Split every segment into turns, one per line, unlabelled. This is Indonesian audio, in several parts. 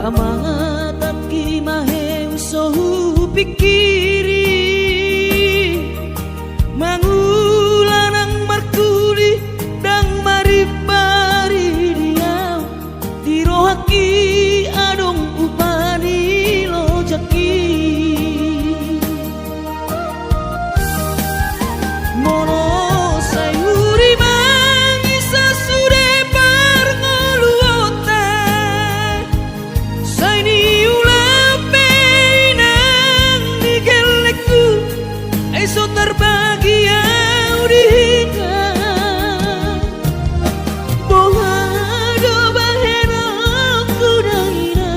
Pamataki maheng sohu pikiri mangulanang markuli dang maribari dia dirohaki adong upani lojaki mono sayuri mangisa sude parngoluota saini ulape nang digelekku eso terbahagia udika boha do bahena kudaina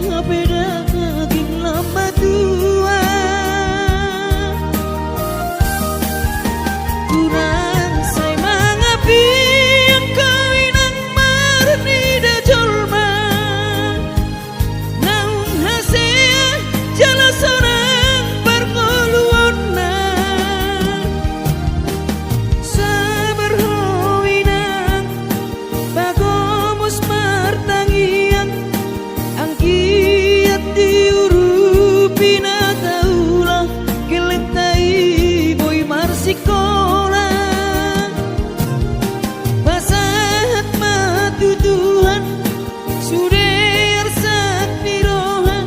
ngapeda kaging lama tua kurang say mangapi ang kawinang marni da jolma naung hasea jala sonang parngoluonna sabar howinang bagomos martangiang ang kiat diurupi na taulah kelentai boy marsikola basahat matutuhan suder sak nirohan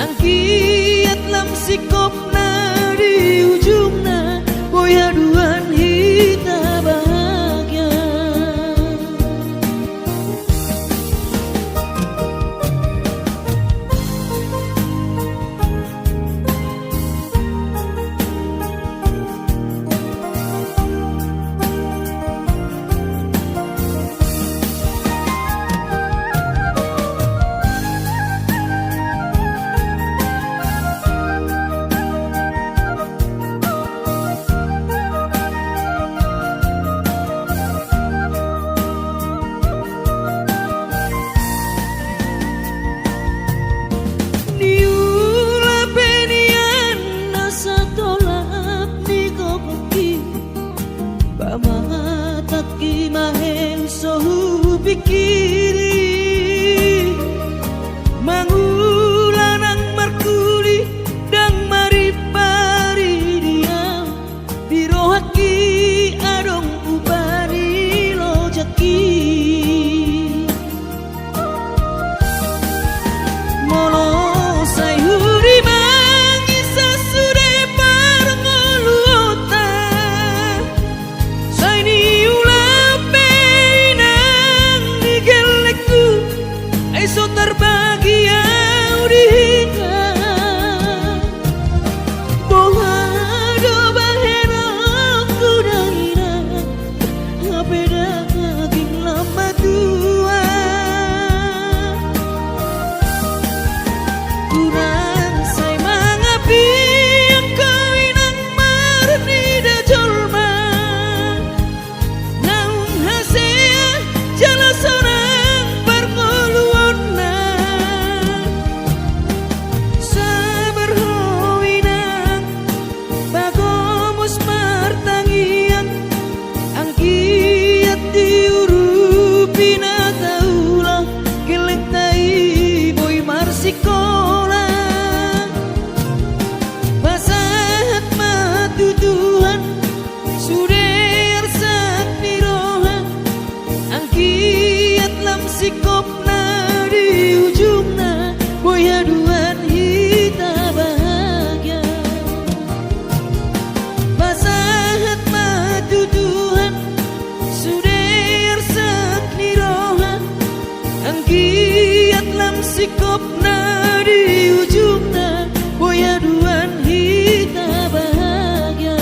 ang kiat lam sikopna di ujungna boy aduan hita bahagia niula penian nasa tolap ni kokoki pamataki maheng sohu pikiri mangulanang markuli dang maripari dia dirohaki adong upani lojaki mono sayuri mangisa sude parngoluota saini ulape nang digelekku eso terbahagia udika boha do bahena kudaina ngapeda kaging lama tua kurang say mangapi ang kawinang marni da jolma naung hasea jala sonang parngoluonna sabar howinang bagomos martangiang ang kiat diurupi na taulah kelentai boy marsikola basahat matutuhan suder sak nirohan ang kiat lam sikopna di ujungna boy aduan hita bahagia basahat matutuhan suder sak nirohan ang kiat lam sikopna di ujungna boy aduan hita bahagia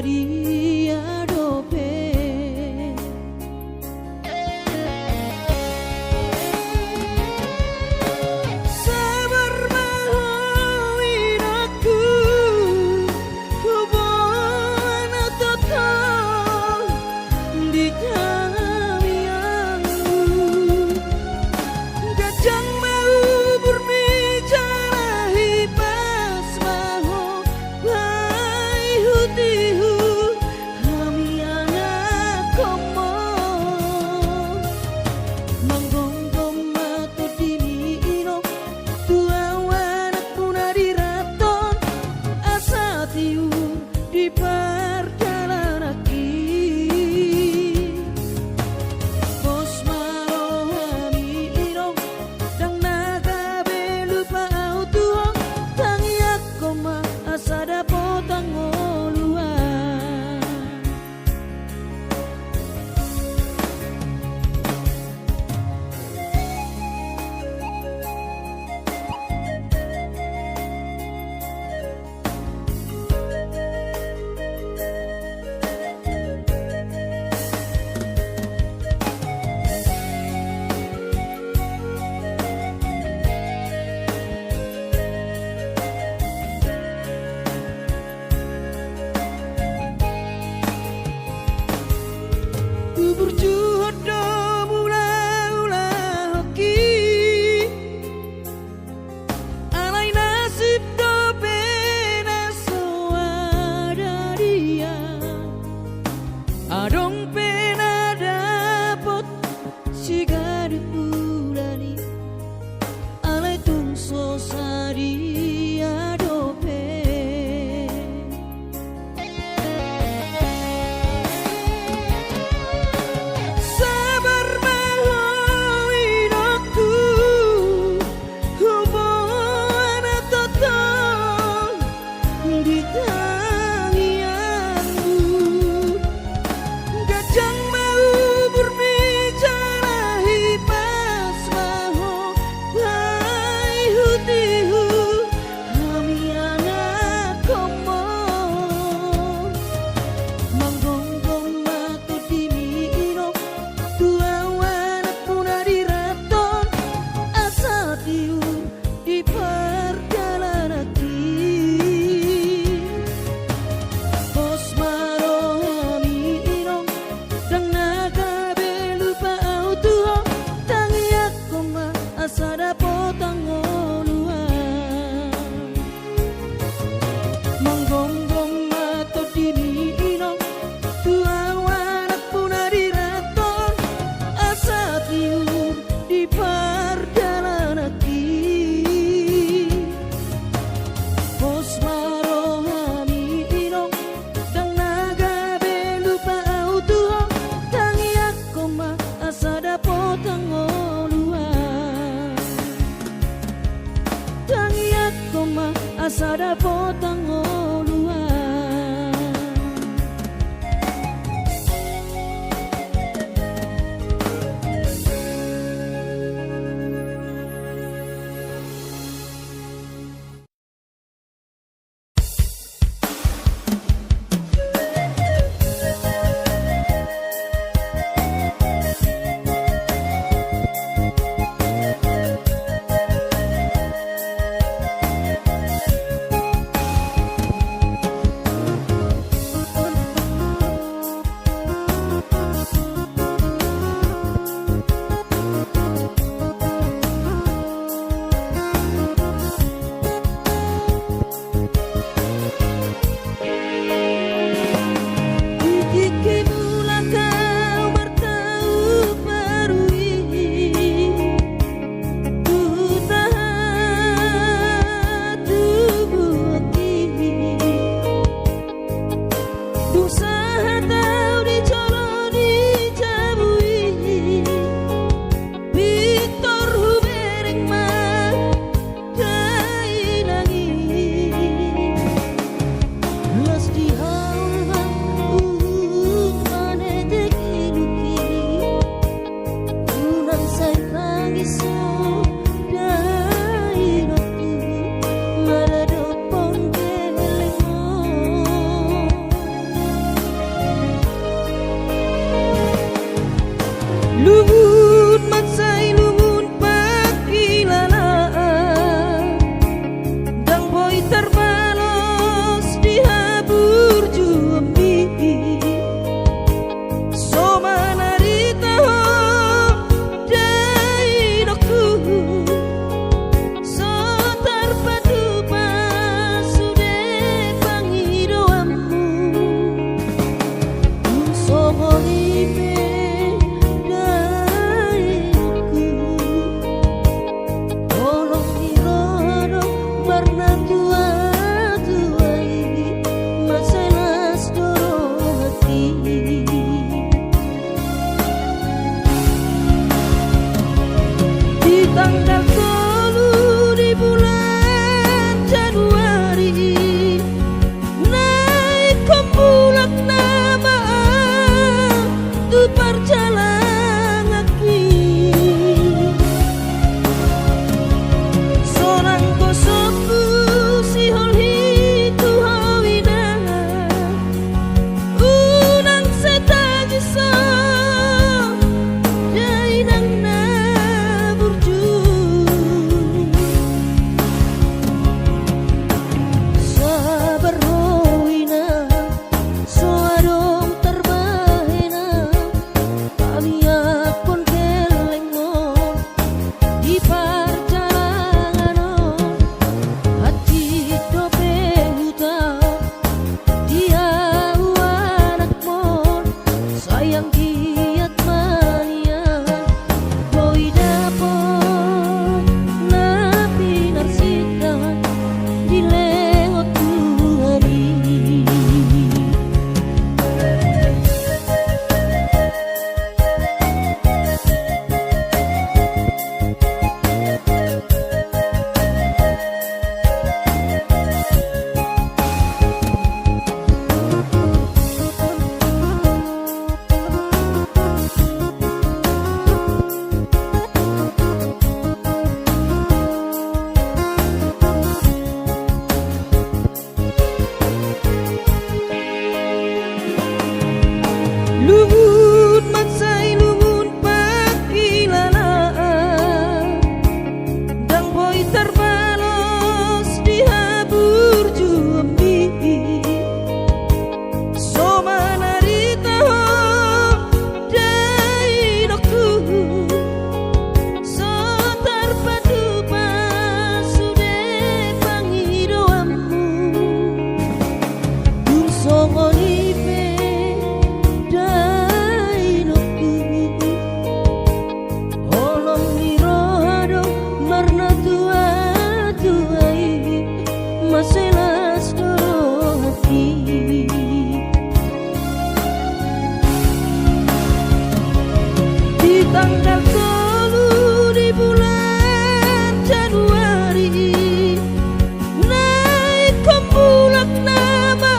dia dope sabar mahoin aku hubungan total di kamianmu gajang mau berbicara hipas maho bai hutihu hamiana komo manggong matu dini ino tua wanak puna diraton asa tiu di perjalanan bos malo hami ino dang naga belupa au tuong tangi aku ma asa dapot angoluan songonipe dainoku olong mirohado marna tua tuai maselas koro hati di tanggal 10 di bulan Januari naik kembulak nama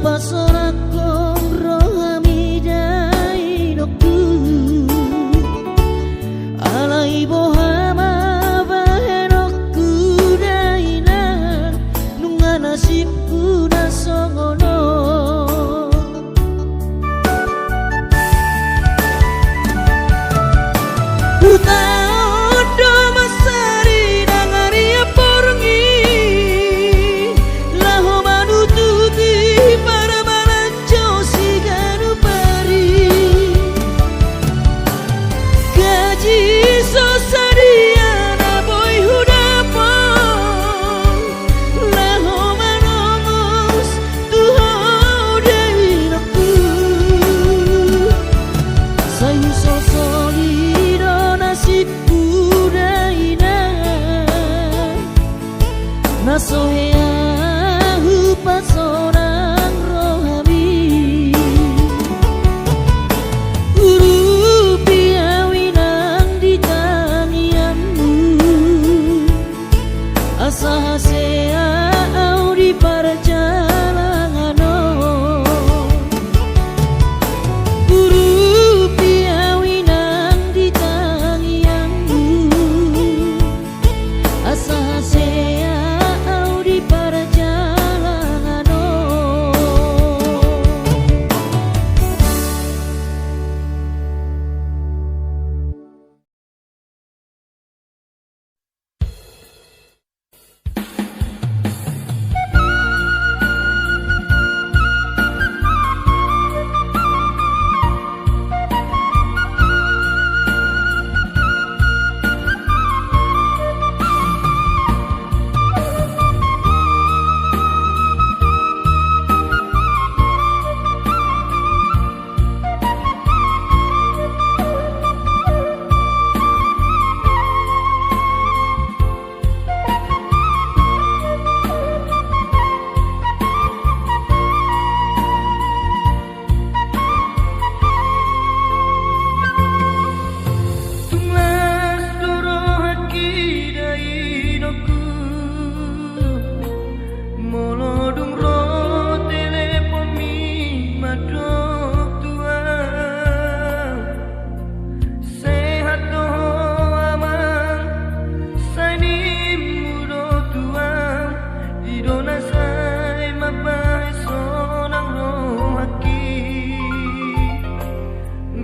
pasorakong rohami dainokku alai bohama bahenokku daina nunga nasibku nasongono Utaondo masari nangaria porngi laho manututi para malanco siganu pari gaji sosariana boy hudapo laho manomos tuho deinaku sayu sosolido nasibku daina nasoheahu pasorang rohami guru piawinang ditangianmu asa hasea au di perjalanano guru piawinang ditangianmu asa hasea au di perjalanano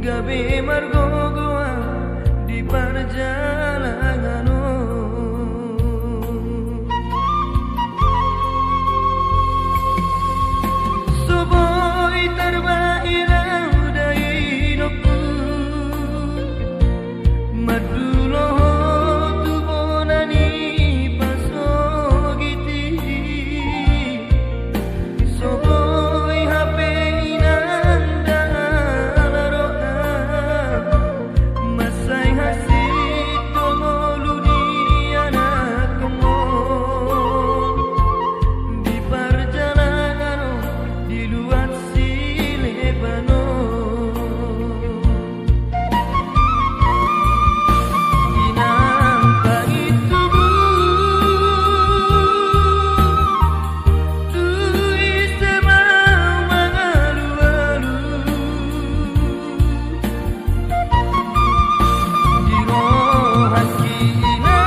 gabe margogoa di perjalanano soboi terbairau dainokku madulo tu bonani pasogiti soboi hape inanda alaroa masai hasit tongolu di anak kemon di perjalanan di luar silebano inangka itu tu isema mangalu-alu di rohan kina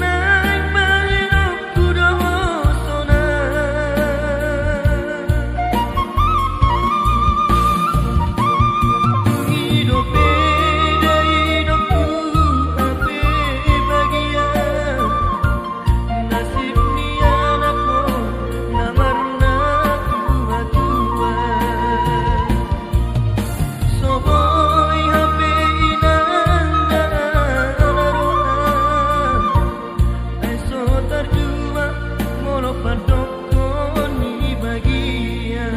naik bahenokku dohosona hidope dainokku ape bagian nasib ni anakku namarna tua-tua soboi hape inanda alaroa eso terjua molo padokon ni bagian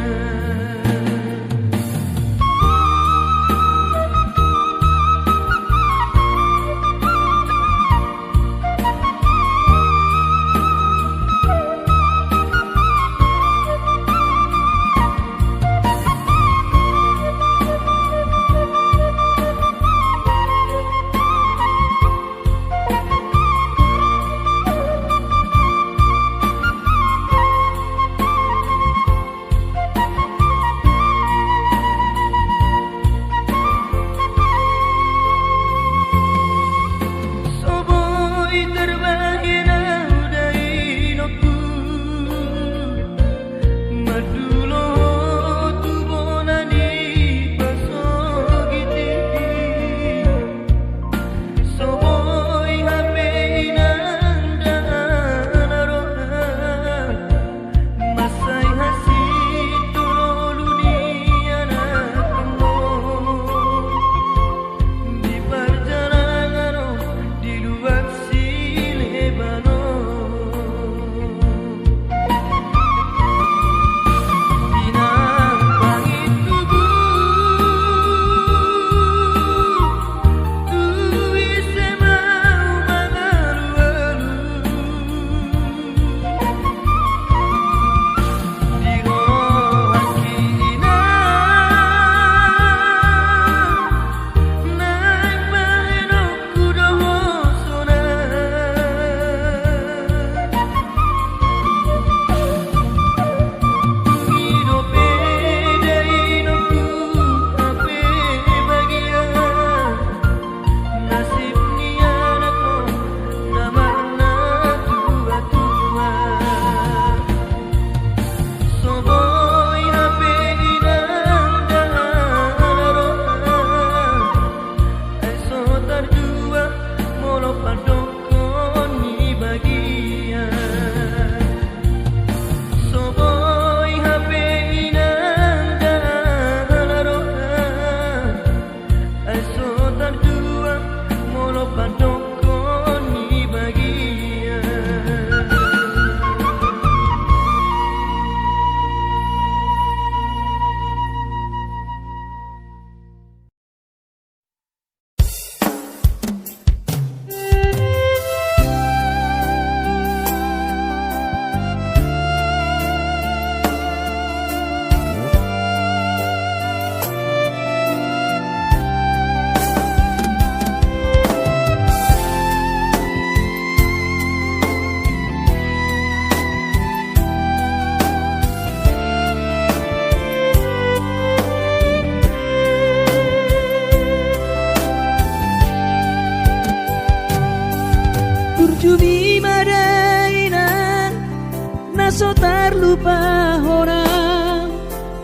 so terlupa orang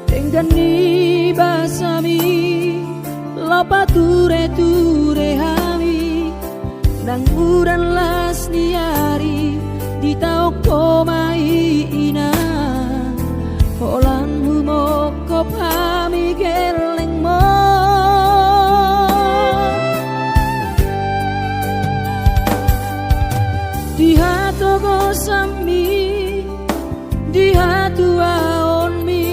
dengan ni basami lopa ture hami nang uran las niari di tau komai ina holan humo kopami geleng mo di hatu gosami di hatu aonmi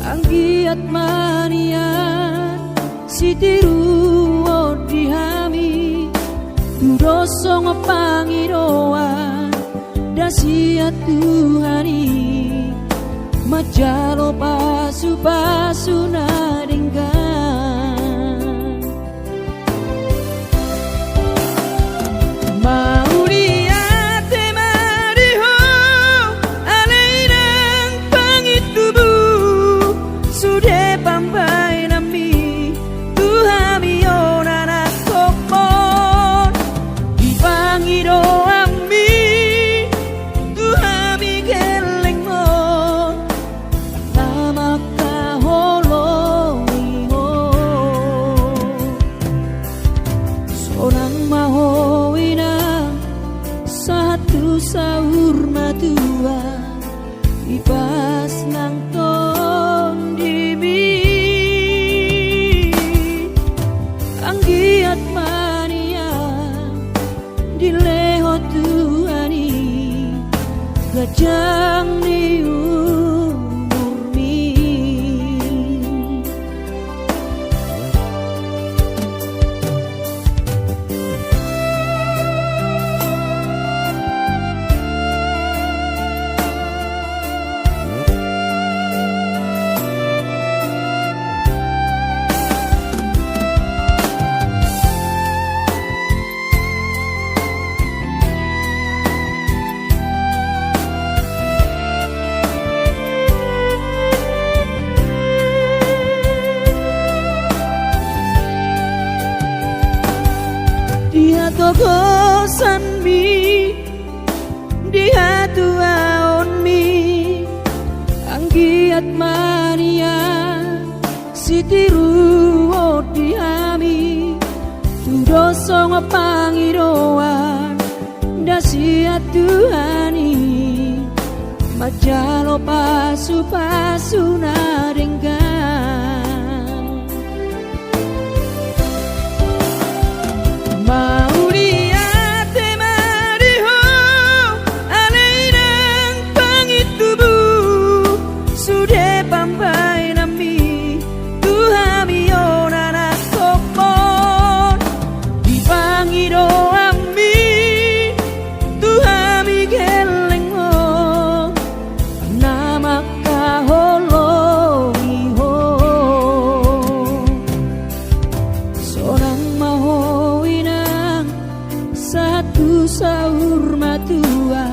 anggiat maniat sitiru dihami dudosong pangiroan dasiat Tuhani majalo pasu nadenggan mau liate mariho alairang pangitubu sudah pambai nami Tuhami onana kopon dipangiro ami Tuhami geleng mo nama kaholongiho sonang mahowina satu sahur matua ipas nang ton dimi anggiat mania dileho Tuhani gajang ni umurmi dia togosan mi dia tuaon mi anggiat mania sitiru dihami tudosong pangiroan dasiat Tuhani majalo pasu nadenggan mau liate mariho alairang pangitubu sudah pambai nami Tuhami onana kopon dipangiro ami Tuhami geleng mo nama kaholongiho sonang mahowinang satu sahur matua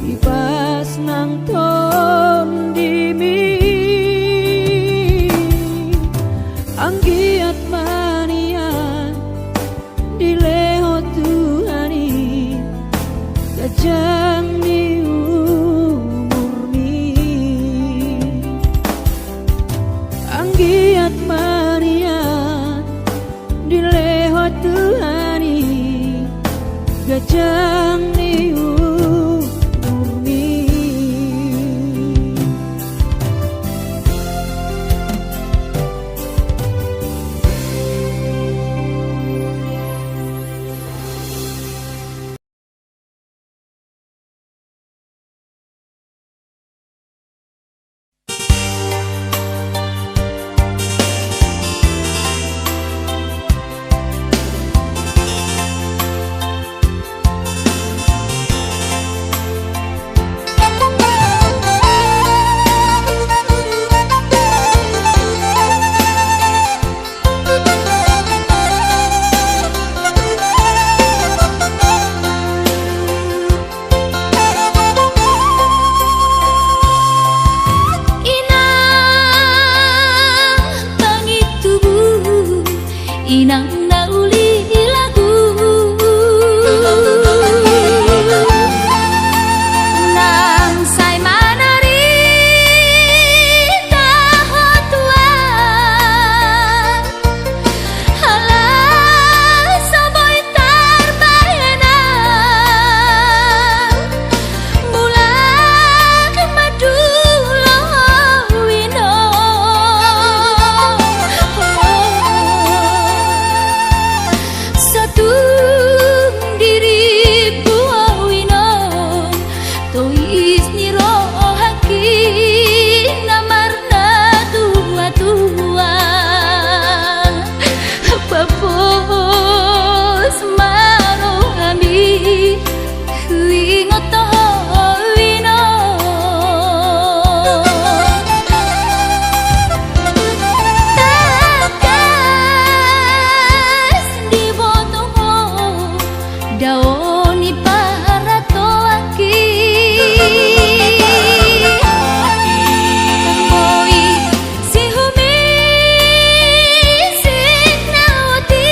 ipas nang ton dimi anggiat mania dileho Tuhani gajang ni umurmi anggiat mania dileho Tuhani gajang ni umurmi
Isni rohaki namarna tua-tua Papos marohami Huingoto wino Takas di botoho Daoni para toaki Tamboi si humi sinawati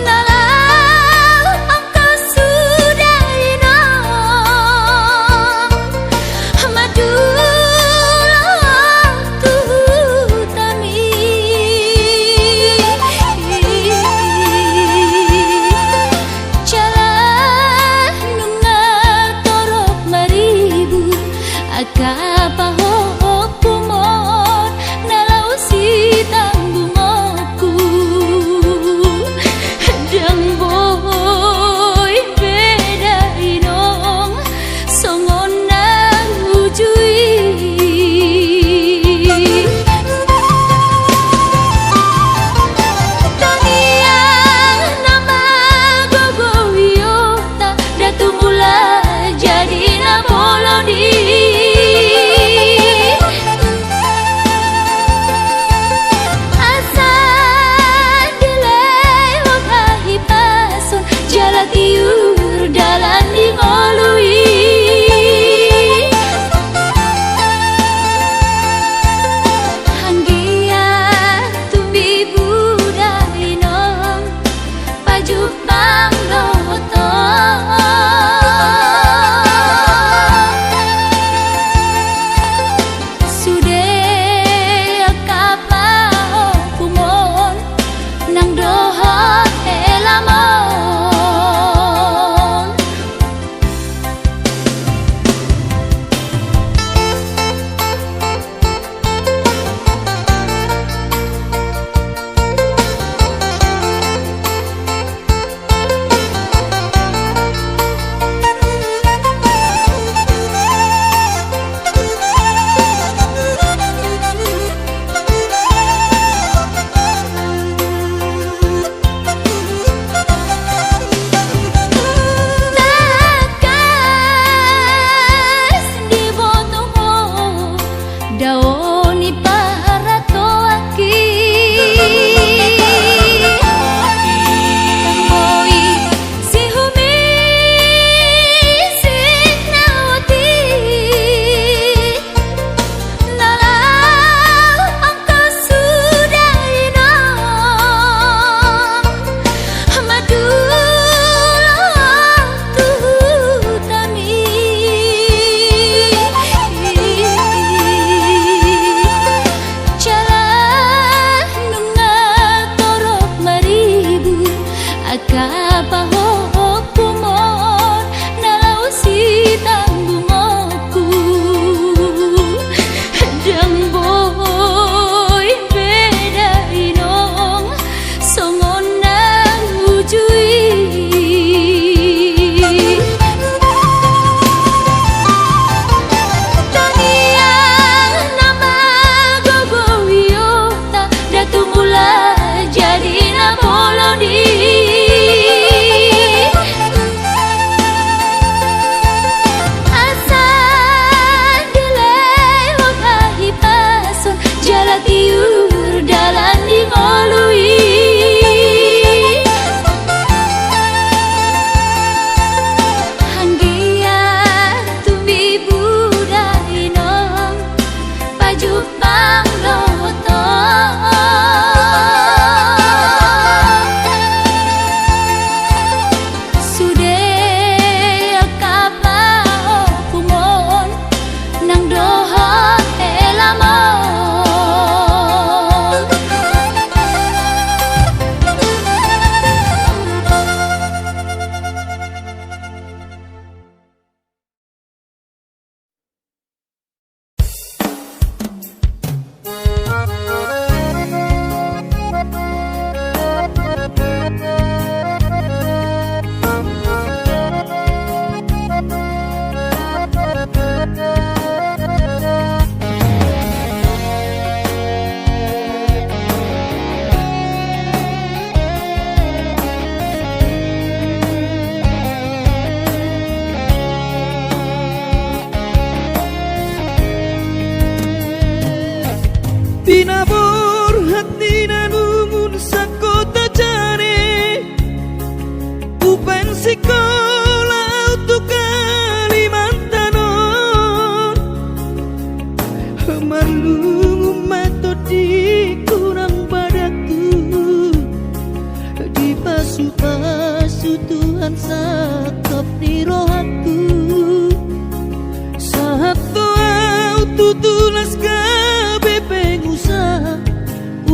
Nalau angka sudah ino Madulah tuhutami Jalan nunga torok maribu Akapaho kumon nalau si tanggungoku Dan boy beda inong songon nang ujui Taniang nama gogo wiyota Datu mula jadi na boloni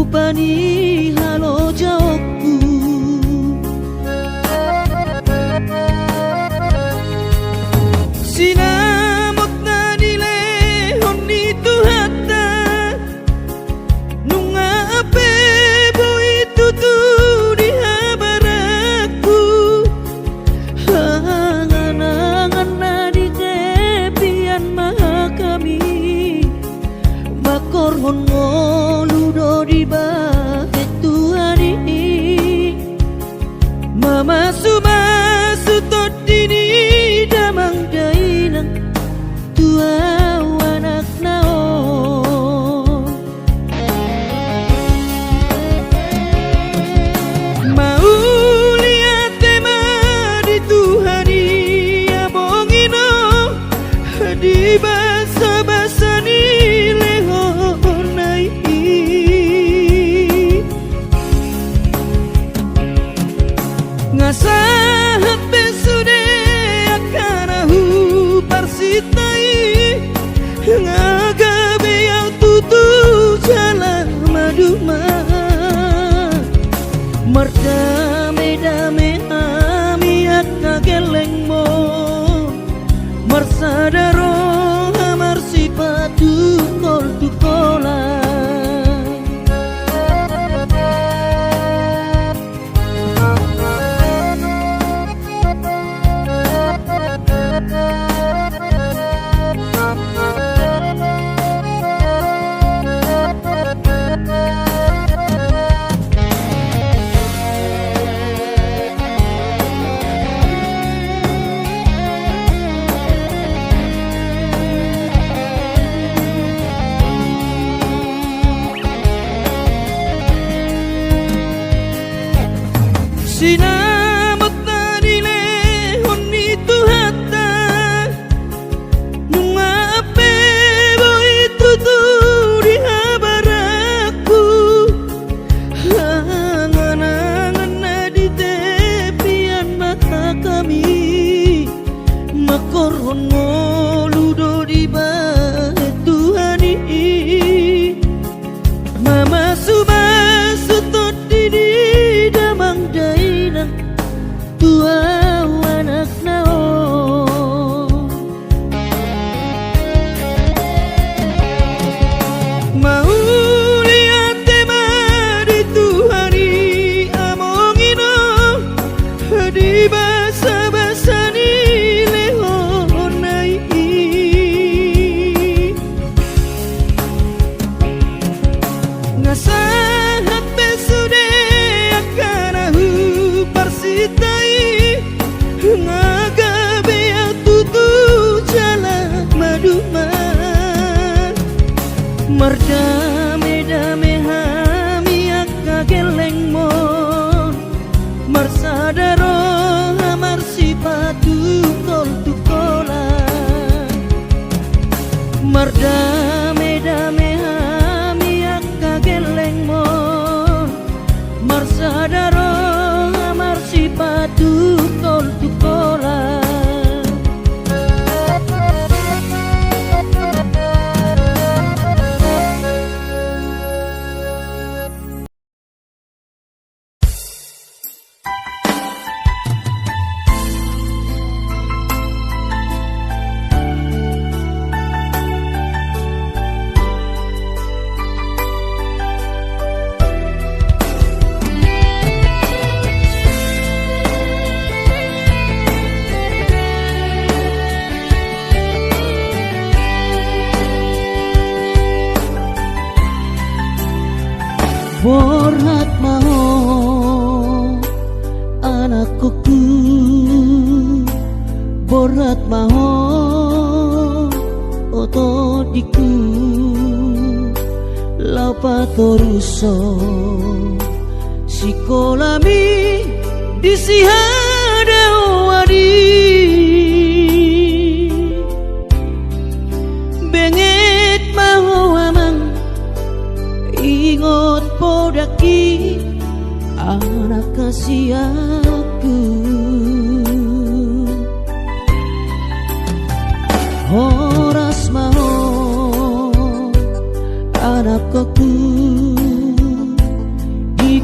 rupani halo jawabku. Sinamot na nile honi tuhata nunga ape boy tutu di habaraku hanganangan na di tepian maha kami makorhon ngoludo di bahet tuhari mama sumasu tot dini damang dainang tua anak nao mau lihat tema di tuhari abongino di basa-basa ni lehonai ngasahat besude akanahu parsitai ngagabe yang tutu jalan maduma merdame-dame ami akageleng mo marsadaro amar sipatu kol tukola sinamot na nile honi tuhata nunga ape boy tutu di habaraku hanganangan na di tepian mata kami makorhon ngoludo di bahet tuhani mama sumasu tot dini damang dainang tua anak nao mau lihat tema di tuhari amongino di basa-basa ni lehonai ngasahat besude akanahu parsitai ngagabe yang tutu jalan maduma merdame-dame hami akageleng mon marsadaro amar sipatu kol tukola merdame-dame hami akageleng mon marsadaro amar sipatu kol tukola Borhat maho anakku borhat maho otodiku lapatoruso sikolami disihada wadi benget maho amang ingot podaki anak kasih aku horas mau anak aku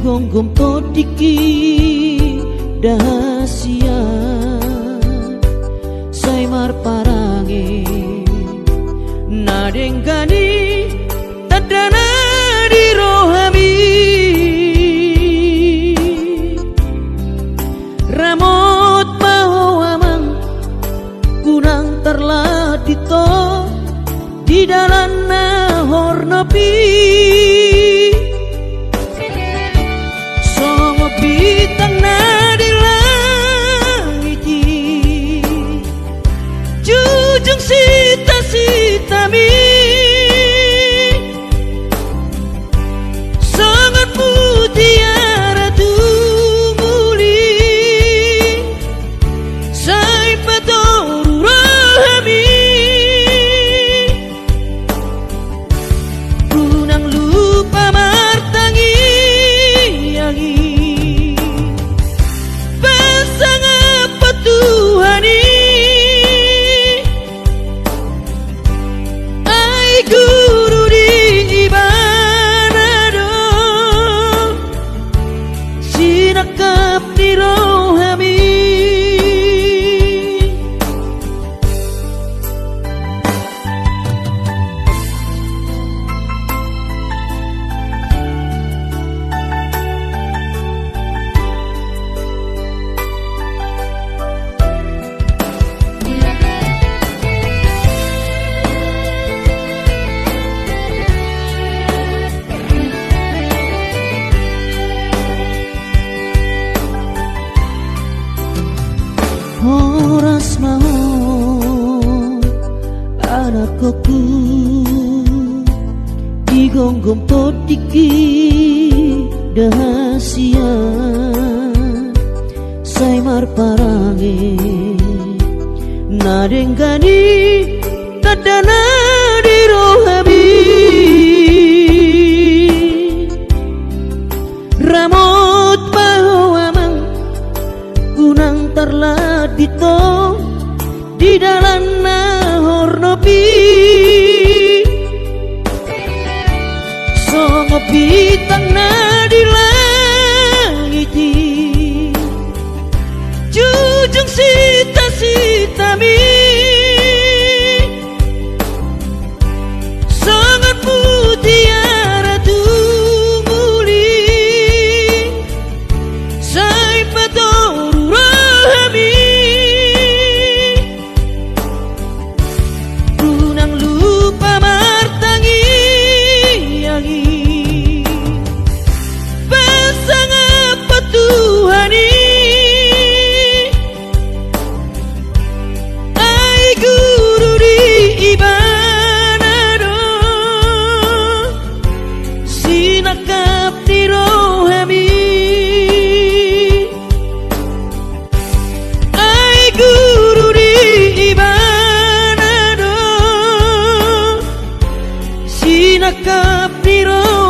gonggom todiki dahsyat saimar parange nadenggani tadana di rohami ramot mau amang kunang terladito di dalam nahor napi songo bintang na di langit jujung sita-sitami sangat mutiara tumuli sai patoru rahami kunang lupa martangi yangi pasang apa Tuhani ai guru di ibadah sinakap di rohami horas mau anakku digonggom todiki dahsyat saimar parange nadenggani tadana di rohami ramot mau amang kunang terladito di dalam nahor nopi songo bintang na di langit jujung sita-sitami sangat mutiara tumuli sai patoru rahami kunang lupa martangi yangi pasang apa Tuhani ai guru di ibadah. nakapiro